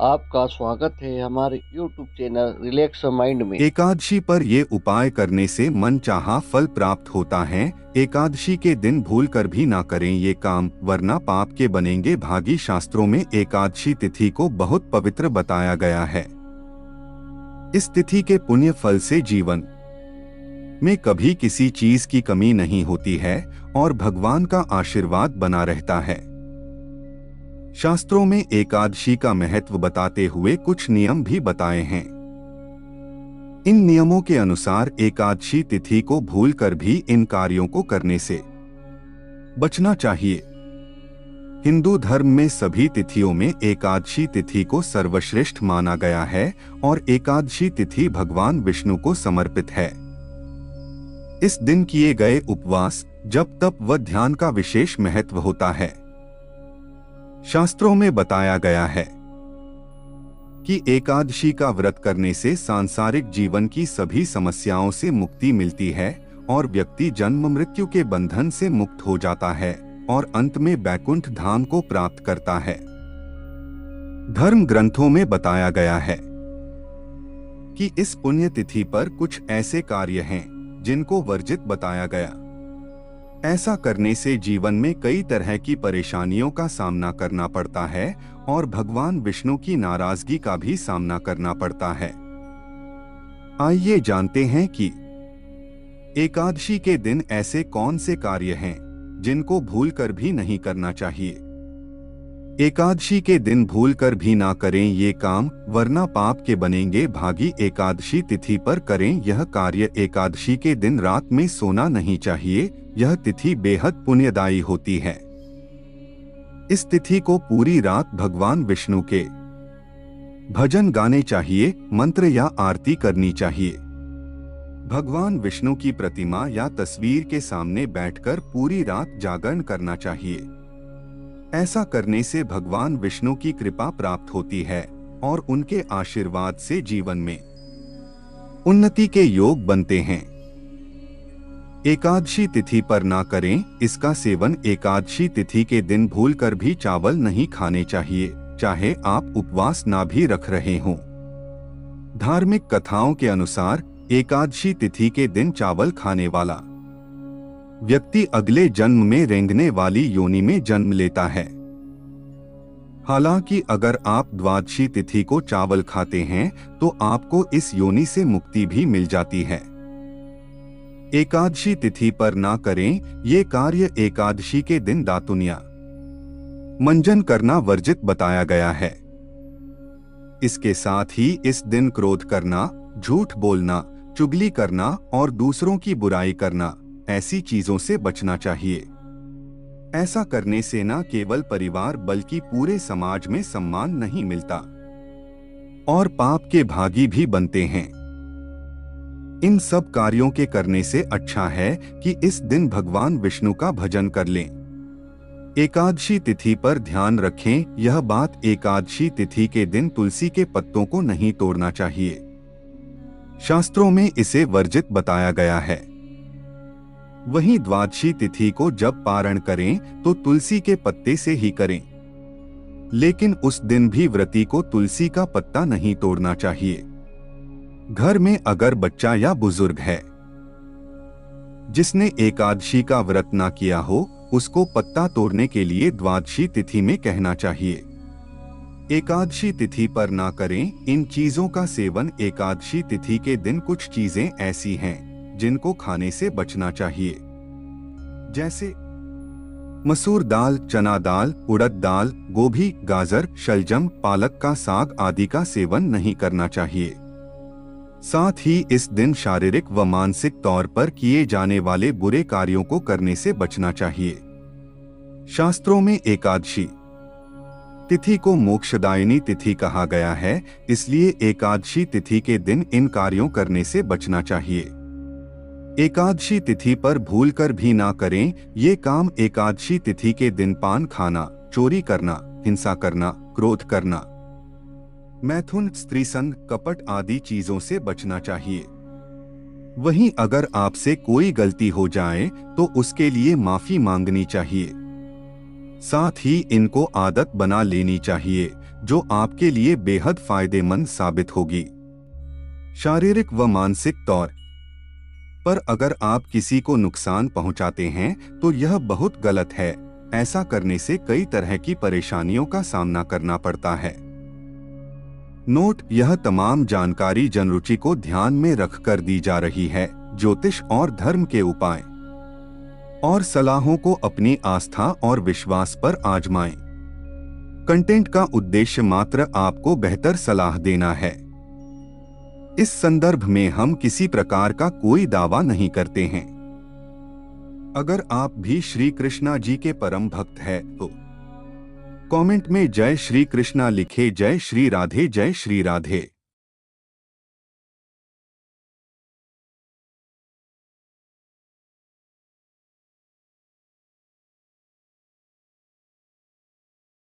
आपका स्वागत है हमारे YouTube चैनल रिलैक्स माइंड में। एकादशी पर ये उपाय करने से मन चाहा फल प्राप्त होता है। एकादशी के दिन भूल कर भी ना करें ये काम, वरना पाप के बनेंगे भागी। शास्त्रों में एकादशी तिथि को बहुत पवित्र बताया गया है। इस तिथि के पुण्य फल से जीवन में कभी किसी चीज की कमी नहीं होती है और भगवान का आशीर्वाद बना रहता है। शास्त्रों में एकादशी का महत्व बताते हुए कुछ नियम भी बताए हैं। इन नियमों के अनुसार एकादशी तिथि को भूलकर भी इन कार्यों को करने से बचना चाहिए। हिंदू धर्म में सभी तिथियों में एकादशी तिथि को सर्वश्रेष्ठ माना गया है और एकादशी तिथि भगवान विष्णु को समर्पित है। इस दिन किए गए उपवास, जप, तप व ध्यान का विशेष महत्व होता है। शास्त्रों में बताया गया है कि एकादशी का व्रत करने से सांसारिक जीवन की सभी समस्याओं से मुक्ति मिलती है और व्यक्ति जन्म मृत्यु के बंधन से मुक्त हो जाता है और अंत में बैकुंठ धाम को प्राप्त करता है। धर्म ग्रंथों में बताया गया है कि इस पुण्य तिथि पर कुछ ऐसे कार्य हैं जिनको वर्जित बताया गया। ऐसा करने से जीवन में कई तरह की परेशानियों का सामना करना पड़ता है और भगवान विष्णु की नाराजगी का भी सामना करना पड़ता है। आइए जानते हैं कि एकादशी के दिन ऐसे कौन से कार्य हैं जिनको भूलकर भी नहीं करना चाहिए। एकादशी के दिन भूलकर भी ना करें ये काम, वरना पाप के बनेंगे भागी। एकादशी तिथि पर करें यह कार्य। एकादशी के दिन रात में सोना नहीं चाहिए। यह तिथि बेहद पुण्यदायी होती है। इस तिथि को पूरी रात भगवान विष्णु के भजन गाने चाहिए, मंत्र या आरती करनी चाहिए। भगवान विष्णु की प्रतिमा या तस्वीर के सामने बैठकर पूरी रात जागरण करना चाहिए। ऐसा करने से भगवान विष्णु की कृपा प्राप्त होती है और उनके आशीर्वाद से जीवन में उन्नति के योग बनते हैं। एकादशी तिथि पर ना करें इसका सेवन। एकादशी तिथि के दिन भूलकर भी चावल नहीं खाने चाहिए, चाहे आप उपवास ना भी रख रहे हों। धार्मिक कथाओं के अनुसार एकादशी तिथि के दिन चावल खाने वाला व्यक्ति अगले जन्म में रेंगने वाली योनि में जन्म लेता है। हालांकि अगर आप द्वादशी तिथि को चावल खाते हैं तो आपको इस योनि से मुक्ति भी मिल जाती है। एकादशी तिथि पर ना करें ये कार्य। एकादशी के दिन दातुनिया मंजन करना वर्जित बताया गया है। इसके साथ ही इस दिन क्रोध करना, झूठ बोलना, चुगली करना और दूसरों की बुराई करना, ऐसी चीजों से बचना चाहिए। ऐसा करने से न केवल परिवार बल्कि पूरे समाज में सम्मान नहीं मिलता और पाप के भागी भी बनते हैं। इन सब कार्यों के करने से अच्छा है कि इस दिन भगवान विष्णु का भजन कर लें। एकादशी तिथि पर ध्यान रखें यह बात, एकादशी तिथि के दिन तुलसी के पत्तों को नहीं तोड़ना चाहिए। शास्त्रों में इसे वर्जित बताया गया है। वहीं द्वादशी तिथि को जब पारण करें तो तुलसी के पत्ते से ही करें, लेकिन उस दिन भी व्रती को तुलसी का पत्ता नहीं तोड़ना चाहिए। घर में अगर बच्चा या बुजुर्ग है जिसने एकादशी का व्रत ना किया हो, उसको पत्ता तोड़ने के लिए द्वादशी तिथि में कहना चाहिए। एकादशी तिथि पर ना करें इन चीजों का सेवन। एकादशी तिथि के दिन कुछ चीजें ऐसी हैं जिनको खाने से बचना चाहिए, जैसे मसूर दाल, चना दाल, उड़द दाल, गोभी, गाजर, शलजम, पालक का साग आदि का सेवन नहीं करना चाहिए। साथ ही इस दिन शारीरिक व मानसिक तौर पर किए जाने वाले बुरे कार्यों को करने से बचना चाहिए। शास्त्रों में एकादशी तिथि को मोक्षदायिनी तिथि कहा गया है, इसलिए एकादशी तिथि के दिन इन कार्यों करने से बचना चाहिए। एकादशी तिथि पर भूलकर भी ना करें ये काम। एकादशी तिथि के दिन पान खाना, चोरी करना, हिंसा करना, क्रोध करना, मैथुन, स्त्री संग, कपट आदि चीजों से बचना चाहिए। वहीं अगर आपसे कोई गलती हो जाए तो उसके लिए माफी मांगनी चाहिए। साथ ही इनको आदत बना लेनी चाहिए जो आपके लिए बेहद फायदेमंद साबित होगी, शारीरिक व मानसिक तौर पर। अगर आप किसी को नुकसान पहुंचाते हैं तो यह बहुत गलत है। ऐसा करने से कई तरह की परेशानियों का सामना करना पड़ता है। नोट: यह तमाम जानकारी जनरुचि को ध्यान में रखकर दी जा रही है। ज्योतिष और धर्म के उपाय और सलाहों को अपनी आस्था और विश्वास पर आजमाएं। कंटेंट का उद्देश्य मात्र आपको बेहतर सलाह देना है। इस संदर्भ में हम किसी प्रकार का कोई दावा नहीं करते हैं। अगर आप भी श्री कृष्णा जी के परम भक्त हैं तो कमेंट में जय श्री कृष्णा लिखे। जय श्री राधे, जय श्री राधे।